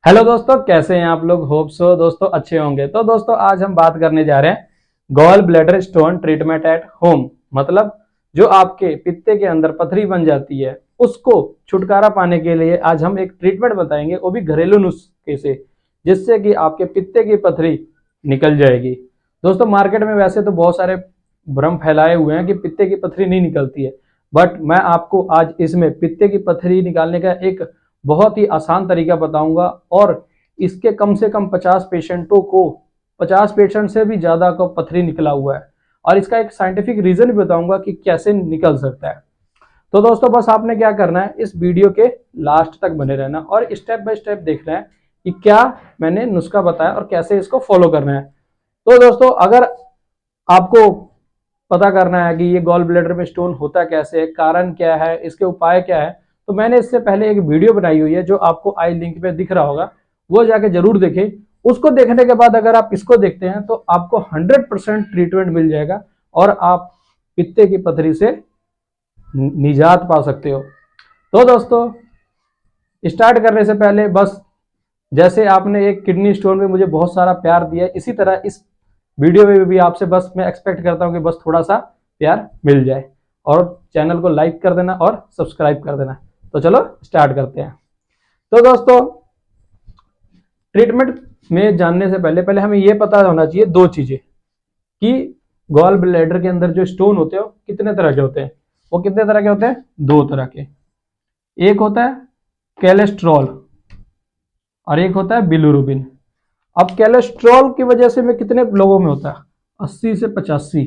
Hello दोस्तों, कैसे हैं आप लोग। होप सो दोस्तों अच्छे होंगे। तो दोस्तों आज हम बात करने जा रहे हैं gallbladder stone treatment at home. मतलब जो आपके पित्ते के अंदर पथरी बन जाती है उसको छुटकारा पाने के लिए आज हम एक ट्रीटमेंट बताएंगे, वो भी घरेलू नुस्खे से, जिससे कि आपके पित्ते की पथरी निकल जाएगी। दोस्तों मार्केट में वैसे तो बहुत सारे भ्रम फैलाए हुए हैं कि पित्ते की पथरी नहीं निकलती है, बट मैं आपको आज इसमें पित्ते की पथरी निकालने का एक बहुत ही आसान तरीका बताऊंगा। और इसके कम से कम 50 पेशेंटों को, 50 पेशेंट से भी ज्यादा को पथरी निकला हुआ है, और इसका एक साइंटिफिक रीजन भी बताऊंगा कि कैसे निकल सकता है। तो दोस्तों बस आपने क्या करना है, इस वीडियो के लास्ट तक बने रहना और स्टेप बाय स्टेप देखना है कि क्या मैंने नुस्खा बताया और कैसे इसको फॉलो करना है। तो दोस्तों अगर आपको पता करना है कि ये गॉल ब्लैडर में स्टोन होता कैसे है, कारण क्या है, इसके उपाय क्या है, तो मैंने इससे पहले एक वीडियो बनाई हुई है जो आपको आई लिंक पे दिख रहा होगा, वो जाके जरूर देखें। उसको देखने के बाद अगर आप इसको देखते हैं तो आपको 100% ट्रीटमेंट मिल जाएगा और आप पित्ते की पथरी से निजात पा सकते हो। तो दोस्तों स्टार्ट करने से पहले बस, जैसे आपने एक किडनी स्टोन में मुझे बहुत सारा प्यार दिया, इसी तरह इस वीडियो में भी आपसे बस मैं एक्सपेक्ट करता हूं कि बस थोड़ा सा प्यार मिल जाए और चैनल को लाइक कर देना और सब्सक्राइब कर देना। तो चलो स्टार्ट करते हैं। तो दोस्तों ट्रीटमेंट में जानने से पहले पहले हमें यह पता होना चाहिए दो चीजें, कि गॉल ब्लैडर के अंदर जो स्टोन होते हैं वो कितने तरह के होते हैं। वो कितने तरह के होते हैं? दो तरह के। एक होता है कोलेस्ट्रॉल और एक होता है बिलिरुबिन। अब कोलेस्ट्रॉल की वजह से में कितने लोगों में होता है? 80 से 85।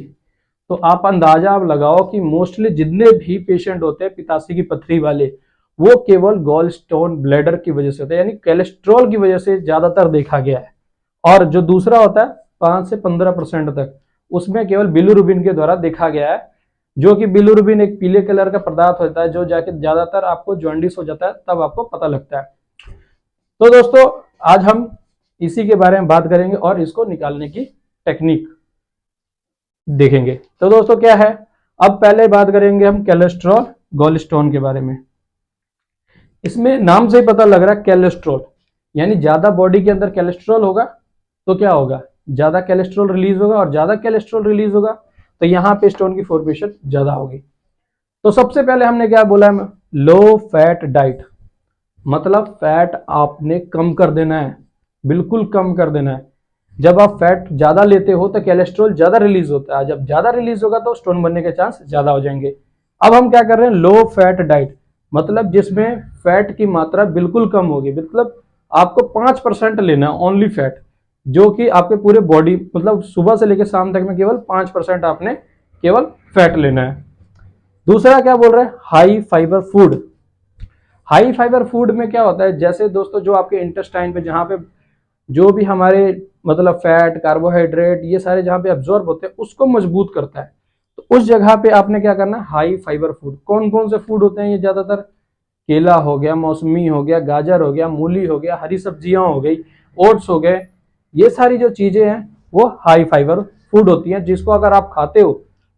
तो आप अंदाजा आप लगाओ कि मोस्टली जितने भी पेशेंट होते हैं पित्ताशय की पथरी वाले, वो केवल गॉल स्टोन ब्लैडर की वजह से होता है, यानी कोलेस्ट्रॉल की वजह से ज्यादातर देखा गया है। और जो दूसरा होता है 5 से 15% तक, उसमें केवल बिलिरुबिन के द्वारा देखा गया है, जो कि बिलिरुबिन एक पीले कलर का पदार्थ होता है जो जाके ज्यादातर आपको जॉन्डिस हो जाता है तब आपको पता लगता है। तो दोस्तों आज हम इसी के बारे में बात करेंगे और इसको निकालने की टेक्निक देखेंगे। तो दोस्तों क्या है, अब पहले बात करेंगे हम कोलेस्ट्रॉल गॉल स्टोन के बारे में। इसमें नाम से ही पता लग रहा है कोलेस्ट्रॉल, यानी ज्यादा बॉडी के अंदर कोलेस्ट्रॉल होगा तो क्या होगा, ज्यादा कोलेस्ट्रॉल रिलीज होगा, और ज्यादा कोलेस्ट्रॉल रिलीज होगा तो यहाँ पे स्टोन की फॉर्मेशन ज्यादा होगी। तो सबसे पहले हमने क्या बोला है, लो फैट डाइट। मतलब फैट आपने कम कर देना है, बिल्कुल कम कर देना है। जब आप फैट ज्यादा लेते हो तो कोलेस्ट्रॉल ज्यादा रिलीज होता है, जब ज्यादा रिलीज होगा तो स्टोन बनने के चांस ज्यादा हो जाएंगे। अब हम क्या कर रहे हैं, लो फैट डाइट, मतलब जिसमें फैट की मात्रा बिल्कुल कम होगी। मतलब आपको 5% लेना है ओनली फैट, जो कि आपके पूरे बॉडी, मतलब सुबह से लेकर शाम तक में केवल 5% आपने केवल फैट लेना है। दूसरा क्या बोल रहे हैं, high fibre food. High fibre food में क्या होता है, जैसे दोस्तों जो आपके इंटेस्टाइन पे, जहाँ पे जो भी हमारे मतलब फैट कार्बोहाइड्रेट ये सारे जहाँ पे अब्जॉर्ब होते हैं उसको मजबूत करता है। तो उस जगह पे आपने क्या करना है, हाई फाइबर फूड। कौन कौन से फूड होते हैं ये? ज्यादातर केला हो गया, मौसमी हो गया, गाजर हो गया, मूली हो गया, हरी सब्जियां हो गई, ओट्स हो गए, ये सारी जो चीजें हैं वो हाई फाइबर फूड होती हैं, जिसको अगर आप खाते हो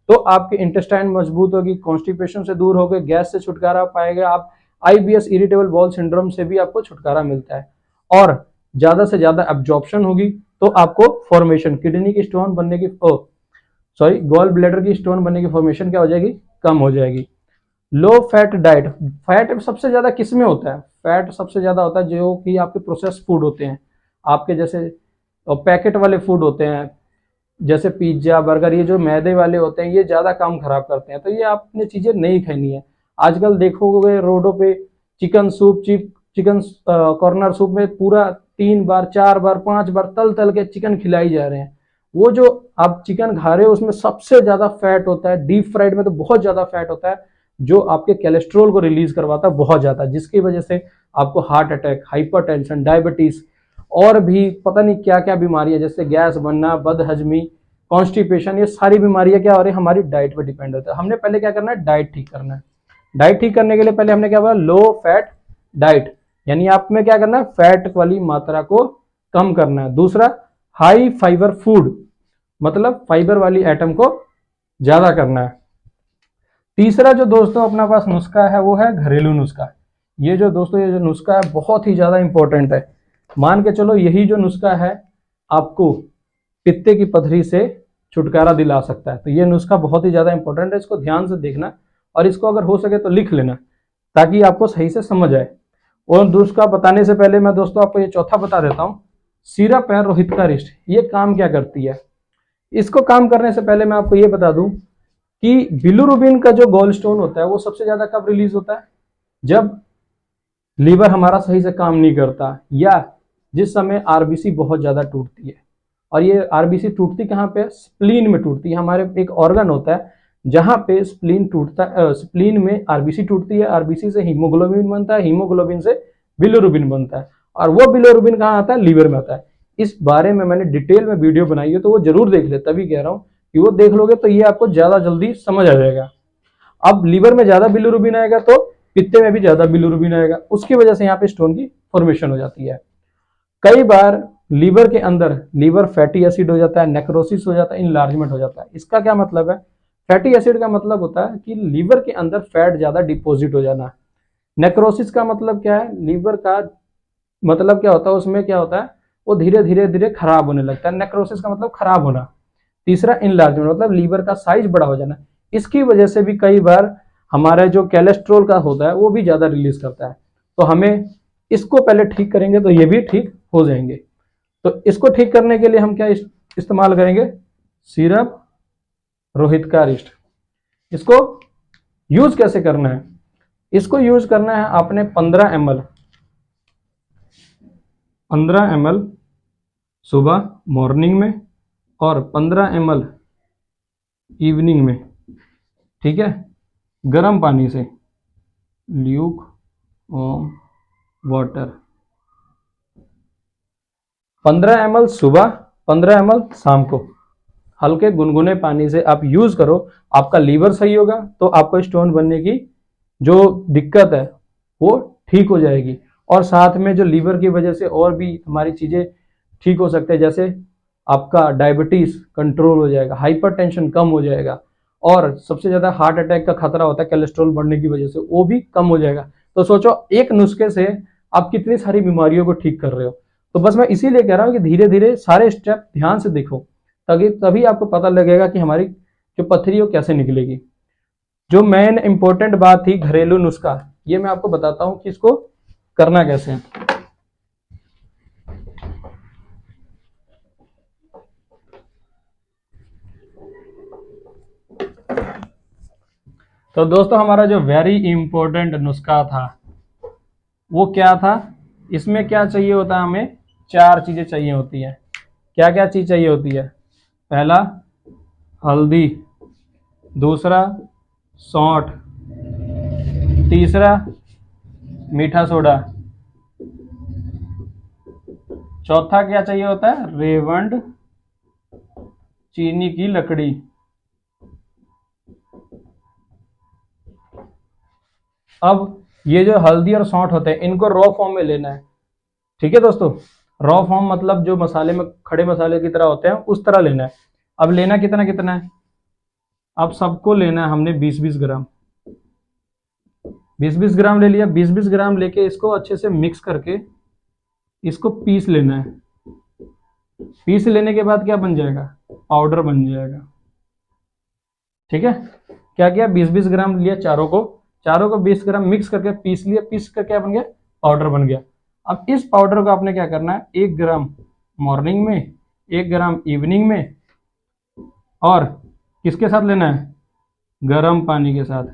तो आपके इंटेस्टाइन मजबूत होगी, कॉन्स्टिपेशन से दूर होगे, गैस से छुटकारा पाएगा आप, आईबीएस इरिटेबल बॉल सिंड्रोम से भी आपको छुटकारा मिलता है, और ज्यादा से ज्यादा एब्जॉर्प्शन होगी तो आपको फॉर्मेशन किडनी की स्टोन बनने की सॉरी गॉल ब्लैडर की स्टोन बनने की फॉर्मेशन क्या हो जाएगी, कम हो जाएगी। Low fat diet. फैट सबसे ज्यादा किस में होता है? फैट सबसे ज्यादा होता है जो कि आपके प्रोसेस फूड होते हैं, आपके जैसे पैकेट वाले फूड होते हैं, जैसे पिज्जा बर्गर, ये जो मैदे वाले होते हैं ये ज्यादा काम खराब करते हैं, तो ये आपने चीजें नहीं खानी है। आजकल देखोगे रोडों पे chicken soup, chicken corner soup में पूरा 3 बार 4 बार 5 बार तल तल के चिकन खिलाई जा रहे हैं। वो जो आप चिकन खा रहे हो उसमें सबसे ज्यादा फैट होता है, डीप फ्राइड में तो बहुत ज्यादा फैट होता है, जो आपके कोलेस्ट्रॉल को रिलीज करवाता है बहुत ज्यादा, जिसकी वजह से आपको हार्ट अटैक, हाइपरटेंशन, डायबिटीज और भी पता नहीं क्या क्या बीमारियां, जैसे गैस बनना, बदहजमी, कॉन्स्टिपेशन, ये सारी बीमारियां क्या हो रही है, हमारी डाइट पर डिपेंड होता है। हमने पहले क्या करना है, डाइट ठीक करना है। डाइट ठीक करने के लिए पहले हमने क्या बोला, लो फैट डाइट, यानी आप में क्या करना है, फैट वाली मात्रा को कम करना है। दूसरा हाई फाइबर फूड, मतलब फाइबर वाली आइटम को ज्यादा करना है। तीसरा जो दोस्तों अपना पास नुस्खा है वो है घरेलू नुस्खा। ये जो दोस्तों ये जो नुस्खा है बहुत ही ज्यादा इंपॉर्टेंट है। मान के चलो यही जो नुस्खा है आपको पित्ते की पथरी से छुटकारा दिला सकता है। तो ये नुस्खा बहुत ही ज्यादा इंपॉर्टेंट है, इसको ध्यान से देखना और इसको अगर हो सके तो लिख लेना ताकि आपको सही से समझ आए। और नुस्खा बताने से पहले मैं दोस्तों आपको ये चौथा बता देता हूँ, सीरा पैर रोहित का रिष्ट, ये काम क्या करती है। इसको काम करने से पहले मैं आपको ये बता दूं कि बिलिरुबिन का जो गोल स्टोन होता है वो सबसे ज्यादा कब रिलीज होता है, जब लीवर हमारा सही से काम नहीं करता या जिस समय आरबीसी बहुत ज्यादा टूटती है। और ये आरबीसी टूटती कहाँ पे, स्प्लीन में टूटती है। हमारे एक ऑर्गन होता है जहां पे स्प्लीन टूटता है, स्प्लीन में आरबीसी टूटती है, आरबीसी से हीमोग्लोबिन बनता है, हीमोग्लोबिन से बिलिरुबिन बनता है और वो बिलिरुबिन कहाँ आता है, लीवर में आता है। इस बारे में मैंने डिटेल में वीडियो बनाई है, तो वो जरूर देख ले, तभी कह रहा हूँ कि वो देख लोगे तो ये आपको ज्यादा जल्दी समझ आ जाएगा। अब लीवर में ज्यादा बिलिरुबिन आएगा तो पित्ते में भी ज्यादा बिलिरुबिन आएगा, उसकी वजह से यहाँ पे स्टोन की फॉर्मेशन हो जाती है। कई बार लीवर के अंदर लीवर फैटी एसिड हो जाता है, नेक्रोसिस हो जाता है, इनलार्जमेंट हो जाता है। इसका क्या मतलब है, फैटी एसिड का मतलब होता है कि लीवर के अंदर फैट ज्यादा डिपॉजिट हो जाना। नेक्रोसिस का मतलब क्या है, लीवर का मतलब क्या होता है, उसमें क्या होता है, वो धीरे धीरे धीरे खराब होने लगता है। नेक्रोसिस का मतलब खराब होना। तीसरा इनलार्जमेंट मतलब लीवर का साइज बड़ा हो जाना। इसकी वजह से भी कई बार हमारा जो कोलेस्ट्रॉल का होता है वो भी ज्यादा रिलीज करता है। तो हमें इसको पहले ठीक करेंगे तो ये भी ठीक हो जाएंगे। तो इसको ठीक करने के लिए हम क्या इस्तेमाल करेंगे, सिरप रोहित का रिष्ट। इसको यूज कैसे करना है, इसको यूज करना है आपने 15 ml सुबह मॉर्निंग में और 15 ml इवनिंग में, ठीक है, गर्म पानी से, ल्यूक वाटर। 15 ml सुबह, 15 ml शाम को, हल्के गुनगुने पानी से आप यूज करो। आपका लीवर सही होगा तो आपको स्टोन बनने की जो दिक्कत है वो ठीक हो जाएगी। और साथ में जो लीवर की वजह से और भी हमारी चीजें ठीक हो सकते हैं, जैसे आपका डायबिटीज कंट्रोल हो जाएगा, हाइपरटेंशन कम हो जाएगा और सबसे ज्यादा हार्ट अटैक का खतरा होता है कोलेस्ट्रॉल बढ़ने की वजह से, वो भी कम हो जाएगा। तो सोचो एक नुस्खे से आप कितनी सारी बीमारियों को ठीक कर रहे हो। तो बस मैं इसीलिए कह रहा हूँ कि धीरे धीरे सारे स्टेप ध्यान से देखो, ताकि तभी आपको पता लगेगा कि हमारी जो पथरी वो कैसे निकलेगी। जो मेन इंपॉर्टेंट बात थी घरेलू नुस्खा, ये मैं आपको बताता हूँ कि इसको करना कैसे है। तो दोस्तों हमारा जो वेरी इंपॉर्टेंट नुस्खा था वो क्या था, इसमें क्या चाहिए होता है, हमें 4 चीजें चाहिए होती है। क्या क्या चीज चाहिए होती है, पहला हल्दी, दूसरा सौंठ, तीसरा मीठा सोडा, चौथा क्या चाहिए होता है, रेवंड चीनी की लकड़ी। अब ये जो हल्दी और सौंठ होते हैं इनको रॉ फॉर्म में लेना है, ठीक है दोस्तों। रॉ फॉर्म मतलब जो मसाले में खड़े मसाले की तरह होते हैं उस तरह लेना है। अब लेना कितना कितना है, अब सबको लेना है हमने 20-20 ग्राम, 20-20 ग्राम ले लिया। 20-20 ग्राम लेके इसको अच्छे से मिक्स करके इसको पीस लेना है। पीस लेने के बाद क्या बन जाएगा, पाउडर बन जाएगा, ठीक है। क्या किया, 20-20 ग्राम लिया, चारों को 20 ग्राम मिक्स करके पीस लिया, पीस कर क्या बन गया, पाउडर बन गया। अब इस पाउडर को आपने क्या करना है, 1 ग्राम मॉर्निंग में, 1 ग्राम इवनिंग में, और किसके साथ लेना है, गर्म पानी के साथ।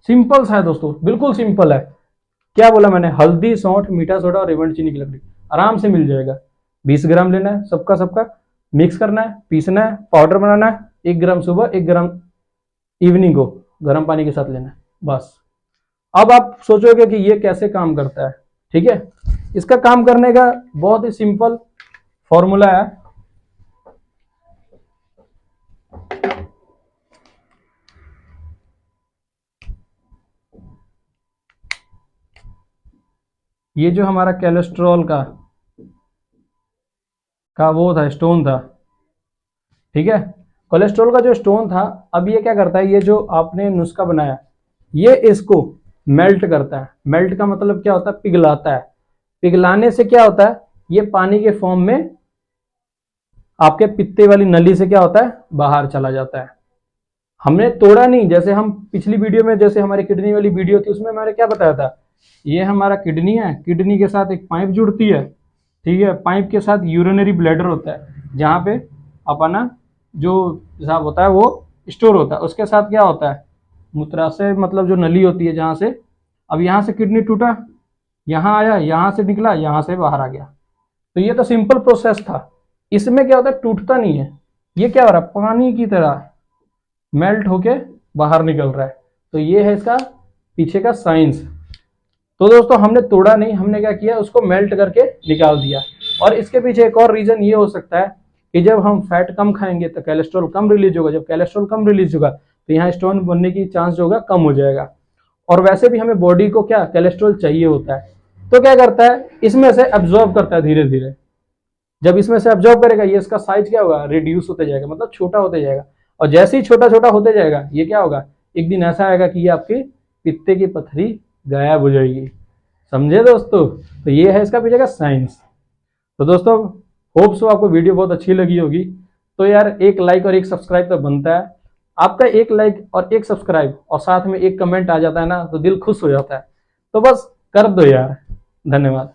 सिंपल सा है दोस्तों, बिल्कुल सिंपल है। क्या बोला मैंने, हल्दी, सौंठ, मीठा सोडा और रेवंड चीनी की लकड़ी, आराम से मिल जाएगा। 20 ग्राम लेना है, सबका सबका मिक्स करना है, पीसना है, पाउडर बनाना है। 1 ग्राम सुबह, 1 ग्राम इवनिंग को गर्म पानी के साथ लेना है, बस। अब आप सोचोगे कि ये कैसे काम करता है, ठीक है। इसका काम करने का बहुत ही सिंपल फॉर्मूला है। ये जो हमारा कोलेस्ट्रॉल का वो था, स्टोन था, ठीक है। कोलेस्ट्रॉल का जो स्टोन था, अब ये क्या करता है, ये जो आपने नुस्खा बनाया, ये इसको मेल्ट करता है। मेल्ट का मतलब क्या होता है? पिघलाता है। पिघलाने से क्या होता है? ये पानी के फॉर्म में आपके पित्ते वाली नली से क्या होता है? बाहर चला जाता है। हमने तोड़ा नहीं, जैसे हम पिछली वीडियो में, जैसे हमारी किडनी वाली वीडियो थी, उसमें मैंने क्या बताया था? ये हमारा किडनी है, किडनी के साथ एक पाइप जुड़ती है, ठीक है। पाइप के साथ यूरिनरी ब्लैडर होता है, जहाँ पे अपना जो पेशाब होता है वो स्टोर होता है। उसके साथ क्या होता है? मूत्राशय, मतलब जो नली होती है जहाँ से, अब यहाँ से किडनी टूटा, यहाँ आया, यहाँ से निकला, यहाँ से बाहर आ गया। तो ये तो सिंपल प्रोसेस था। इसमें क्या होता है? टूटता नहीं है। ये क्या हो रहा है? पानी की तरह मेल्ट होके बाहर निकल रहा है। तो ये है इसका पीछे का साइंस। तो दोस्तों हमने तोड़ा नहीं, हमने क्या किया? उसको मेल्ट करके निकाल दिया। और इसके पीछे एक और रीजन ये हो सकता है कि जब हम फैट कम खाएंगे तो कोलेस्ट्रॉल कम रिलीज होगा। जब कोलेस्ट्रॉल कम रिलीज होगा तो यहाँ स्टोन बनने की चांस जो होगा कम हो जाएगा। और वैसे भी हमें बॉडी को क्या कोलेस्ट्रॉल चाहिए होता है, तो क्या करता है? इसमें से एब्जॉर्ब करता है धीरे धीरे। जब इसमें से एब्जॉर्ब करेगा, ये इसका साइज क्या होगा? रिड्यूस होते जाएगा, मतलब छोटा होते जाएगा। और जैसे ही छोटा छोटा होते जाएगा, ये क्या होगा? एक दिन ऐसा आएगा कि ये आपकी पित्ते की पथरी गायब हो जाएगी। समझे दोस्तों? तो ये है इसका पीछे का साइंस। तो दोस्तों होप सो आपको वीडियो बहुत अच्छी लगी होगी। तो यार एक लाइक और एक सब्सक्राइब तो बनता है। आपका एक लाइक और एक सब्सक्राइब और साथ में एक कमेंट आ जाता है ना, तो दिल खुश हो जाता है। तो बस कर दो यार। धन्यवाद।